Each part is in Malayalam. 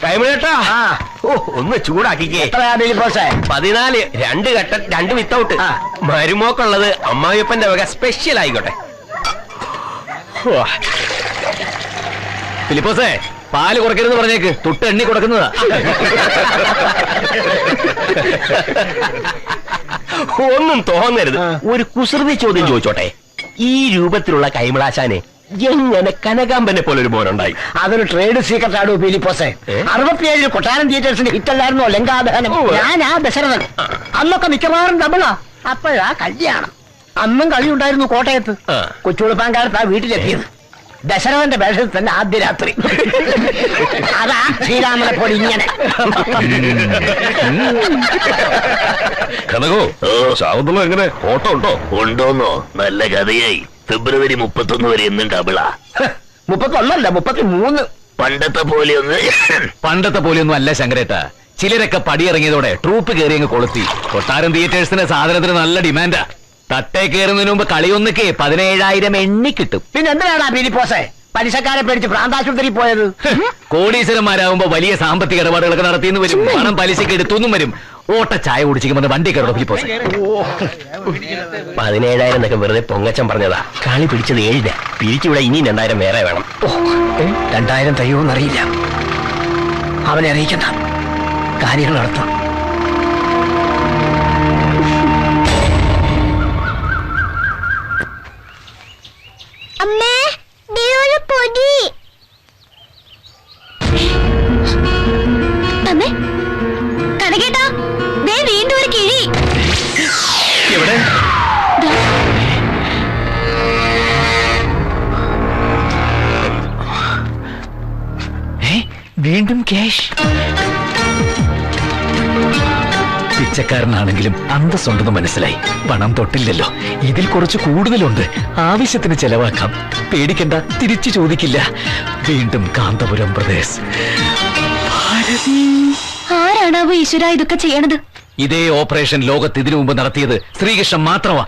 കൈമേട്ടാ ഒന്ന് ചൂടാക്കിക്കേ. 14 2 കട്ട 2 വിത്തൗട്ട്. മരുമോക്കുള്ളത് അമ്മായിയപ്പന്റെ വക സ്പെഷ്യൽ ആയിക്കോട്ടെ. ഫിലിപ്പോസേ, പാല് കുറയ്ക്കരുത് പറഞ്ഞേക്ക്, തൊട്ട് എണ്ണി കൊടുക്കുന്നതാ. ഒന്നും തോന്നരുത്. ഒരു കുസൃതി ചോദ്യം ചോദിച്ചോട്ടെ. ഈ രൂപത്തിലുള്ള കൈമളാശാനെ എങ്ങനെ കനകാമ്പനെ പോലെ ഒരു മോനുണ്ടായി? അതൊരു ട്രേഡ് സീക്രട്ട് ആടോ ഫിലിപ്പോസേ. 67 കൊട്ടാരം തിയേറ്റേഴ്സിന്റെ ഹിറ്റല്ലായിരുന്നോ ലങ്കാദഹനം? ഞാനാ ദശരഥൻ. അന്നൊക്കെ മിക്കവാറും ഡബിളാ. അപ്പോഴാ കല്യാണം. അന്നും കളി ഉണ്ടായിരുന്നു കോട്ടയത്ത്. കൊച്ചുകുളപ്പാൻകാലത്താ വീട്ടിലെത്തിയത്. ദശരഥന്റെ വേഷത്തിൽ തന്നെ ആദ്യ രാത്രി. അതാ ശ്രീരാമനെ പോലെ ഇങ്ങനെ. കനകോ, ശാവന്തളം എങ്ങനെ? ഓട്ടം ഉണ്ടോ? ഉണ്ടോന്നോ? നല്ല കഥയായി. ഫെബ്രുവരി 31 വരെ എന്നും ഡബിളാ. 31 33. പണ്ടത്തെ പോലെയൊന്നും അല്ല ശങ്കരേട്ട. ചിലരൊക്കെ പടിയിറങ്ങിയതോടെ ട്രൂപ്പ് കയറി അങ്ങ് കൊളുത്തി. കൊട്ടാരം തിയേറ്റേഴ്സിന് സാധനത്തിന് നല്ല ഡിമാൻഡാ. തട്ടേ കയറുന്നതിന് മുമ്പ് കളിയൊന്നൊക്കെ 17,000 എണ്ണി കിട്ടും. പിന്നെ എന്തിനാണ് ഫിലിപ്പോസേ പലിശക്കാരെ പേടിച്ച് പ്രാന്താശുപത്രി പോയത്? കോടീശ്വരന്മാരാകുമ്പോ വലിയ സാമ്പത്തിക ഇടപാടുകളൊക്കെ നടത്തിയെന്ന് വരും. പണം പലിശക്ക് എടുത്തൊന്നും വരും. ഓട്ട ചായ കുടിച്ചിരിക്കുമ്പോൾ വണ്ടി കയറോ ഫിലിപ്പോസേ? 17,000 എന്നൊക്കെ വെറുതെ പൊങ്ങച്ചം പറഞ്ഞതാ. കളി പിടിച്ചത് 7. പിരിച്ചിവിടെ ഇനി 2,000 വേറെ വേണം. 2,000 തയ്യോന്നറിയില്ല. അവനെ അറിയിക്കണ്ട. കാര്യങ്ങൾ നടത്താം. അമ്മേ, ഒരു പൊടി. അമ്മേ, കനകേട്ടാ, വീണ്ടും ഒരു കിഴി. എവിടെ? വീണ്ടും ക്യാഷ്. പിച്ചക്കാരനാണെങ്കിലും അന്തസ്സുണ്ടെന്ന് മനസ്സിലായി. പണം തൊട്ടില്ലല്ലോ. ഇതിൽ കുറച്ച് കൂടുതലുണ്ട്. ആവശ്യത്തിന് ചെലവാക്കാം. പേടിക്കണ്ട, തിരിച്ചു ചോദിക്കില്ല. വീണ്ടും കാന്തപുരം പ്രദേശ്. ആരാണാവോ ഈശ്വര ഇതൊക്കെ ചെയ്യണത്? ഇതേ ഓപ്പറേഷൻ ലോകത്ത് ഇതിനു മുമ്പ് നടത്തിയത് ശ്രീകൃഷ്ണൻ മാത്രമാ.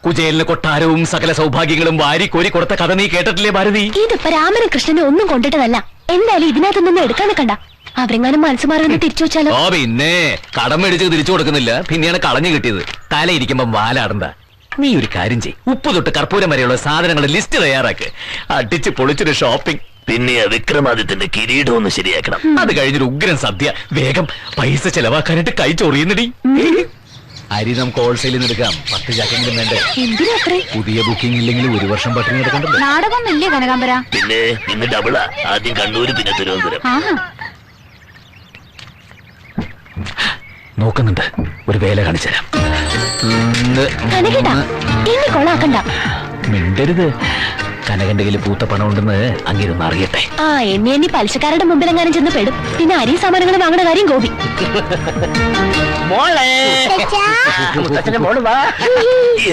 കുചേലിന് കൊട്ടാരവും സകല സൗഭാഗ്യങ്ങളും വാരിക്കോരി കൊടുത്ത കഥ നീ കേട്ടിട്ടില്ലേ ഭാരതി? ഇതിപ്പോ രാമനും കൃഷ്ണനും ഒന്നും കൊണ്ടിട്ടതല്ല. എന്തായാലും ഇതിനകത്തൊന്നും എടുക്കാൻ നിൽക്കണ്ട. അവരെങ്ങാനും മനസ്സുമാറി തിരിച്ചു വെച്ചാലോ? ഓ പിന്നെ, കടം മേടിച്ച് തിരിച്ചു കൊടുക്കുന്നില്ല. പിന്നെയാണ് കളഞ്ഞു കിട്ടിയത്. തലയിരിക്കുമ്പോ വാലാടണ്ട. നീ ഒരു കാര്യം ചെയ്. ഉപ്പ് തൊട്ട് കർപ്പൂരം വരെയുള്ള സാധനങ്ങളുടെ ലിസ്റ്റ് തയ്യാറാക്ക്. അടിച്ച് പൊളിച്ചൊരു ഷോപ്പിംഗ്. പിന്നെ വിക്രമാദിത്യന്റെ കിരീടം ഒന്ന് ശരിയാക്കണം. അത് കഴിഞ്ഞൊരു ഉഗ്രൻ സദ്യ. വേഗം പൈസ ചെലവാക്കാനായിട്ട് കൈ ചൊറിയുന്നടി. അരി നമുക്ക് ഹോൾസെയിൽ എടുക്കാം. 10 ചാക്കെങ്കിലും വേണ്ടേ? പുതിയ ബുക്കിംഗ് ഇല്ലെങ്കിൽ 1 വർഷം പട്ടിണി എടുക്കണ്ടല്ലോ. നാടകം ഇല്ലേ കനകാമ്പര? പിന്നെ ഇന്ന് ഡബിളാ. ആദ്യം കണ്ണൂര്, പിന്നെ തിരുവനന്തപുരം. നോക്കുന്നുണ്ട്. ഒരു വേല കാണിച്ചുതരാം. മിണ്ടരുത്. കനകന്റെ കയ്യിൽ പൂത്ത പണം ഉണ്ടെന്ന് അങ്ങിരുന്ന് അറിയട്ടെ. എണ്ണി പലിശക്കാരുടെ മുമ്പിൽ എങ്ങാനും ചെന്ന് പെടും. പിന്നെ അരി സാമാനങ്ങൾ വാങ്ങുന്ന കാര്യം ഗോപി.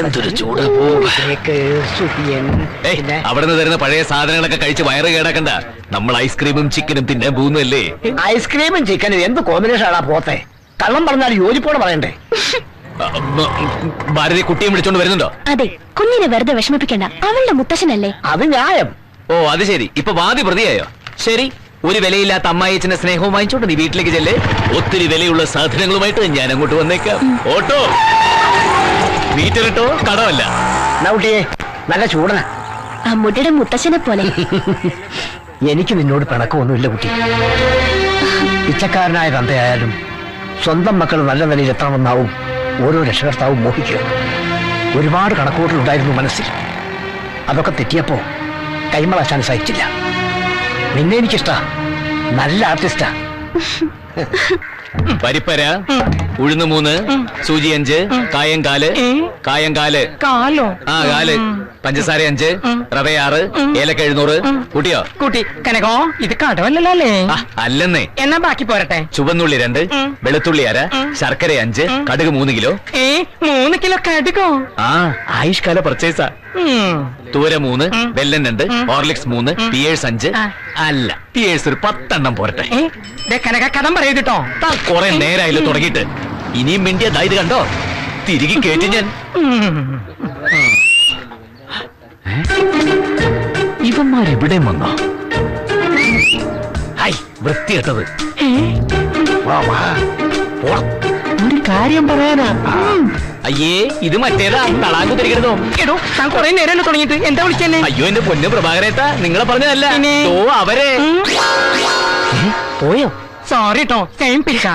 എന്തൊരു ചൂട്. അവിടെ നിന്ന് തരുന്ന പഴയ സാധനങ്ങളൊക്കെ കഴിച്ച് വയറ് കേടാക്കണ്ട. നമ്മൾ ഐസ്ക്രീമും ചിക്കനും തിന്നാൻ പോകുന്നല്ലേ. ഐസ്ക്രീമും ചിക്കനും എന്ത് കോമ്പിനേഷൻ ആണാ പോത്തെ? കള്ളം പറഞ്ഞാൽ യോജിപ്പോടെ പറയണ്ടേ? ഭാരതി കുട്ടിയെ വിളിച്ചോണ്ട് വരുന്നുണ്ടോ? അതെ, കുഞ്ഞിനെ വെറുതെ വിഷമിപ്പിക്കണ്ട. അവളുടെ മുത്തശ്ശനല്ലേ. അത് ന്യായം. ഓ അത് ശരി. ഇപ്പൊ വാദി പ്രതിയായോ? ശരി, ഒരു വിലയില്ലാത്ത അമ്മായിച്ചന്റെ സ്നേഹവും വാങ്ങിച്ചോണ്ട് നീ വീട്ടിലേക്ക് ചെല്ലേ. ഒത്തിരി വിലയുള്ള സാധനങ്ങളുമായിട്ട് ഞാൻ അങ്ങോട്ട് വന്നേക്കാം. ഓട്ടോ വീട്ടിലിട്ടോ, കടമല്ല. നൗട്ടിയെ നല്ല ചൂടന. അമ്മൂട്ടിയുടെ മുത്തശ്ശനെ പോലെ. എനിക്ക് നിന്നോട് പിണക്കമൊന്നുമില്ല കുട്ടി. പിച്ചക്കാരനായ തന്തയായാലും സ്വന്തം മക്കൾ നല്ല നിലയിൽ എത്തണമെന്നാവും ഓരോ രക്ഷകർത്താവും മോഹിക്കുക. ഒരുപാട് കണക്കുകൂട്ടലുണ്ടായിരുന്നു മനസ്സിൽ. അതൊക്കെ തെറ്റിയപ്പോ കൈമളാശാൻ സഹിച്ചില്ല. നിന്നെ എനിക്കിഷ്ടാ. നല്ല ആർട്ടിസ്റ്റാ. പരിപ്പര, ഉഴുന്ന് 3, സൂചി 5, കായം 4, കാല്. പഞ്ചസാര 5, റവ 6, ഏലക്ക 700. കൂട്ടിയോ? കൂട്ടി. കനകോ, ഇത് കടവല്ലേ? അല്ലെന്നേ. എന്നാ ബാക്കി പോരട്ടെ. ചുവന്നുള്ളി 2, വെളുത്തുള്ളി 1/2, ശർക്കര 5, കടുക് 3 കിലോ. 3 കിലോ കടുകോ? ആയുഷ്കാല പർച്ചേസാ. തൂര 3, വെല്ലൻ 2, ഹോർലിക്സ് 3, പിയേഴ്സ് 5. അല്ല, പിയേഴ്സ് ഒരു 10 എണ്ണം പോരട്ടെ. കനക കടം പറയൂട്ടോ. കൊറേ നേരായില്ലോ തുടങ്ങിയിട്ട്. ഇനിയും മിണ്ടിയ ഇത് കണ്ടോ? തിരികെ കേട്ടി ഞാൻ. ഇവന്മാരെവിടെ വന്നോ? ഹൈ വൃത്തികെട്ടത്. ഒരു കാര്യം പറയാനാ. അയ്യേ ഇത് മറ്റേതാ തളാങ്കു തിരിക്കരുതോ. എടോ താൻ കുറെ നേരമല്ലോ തുടങ്ങിയിട്ട് എന്താ വിളിച്ചെന്നെ? അയ്യോ എന്റെ പൊന്നു പ്രഭാകരേട്ടാ, നിങ്ങളെ പറഞ്ഞതല്ല. പിന്നെ? ഓ അവരെ പോയോ? സോറി ട്ടോ, സെയിം പിച്ച.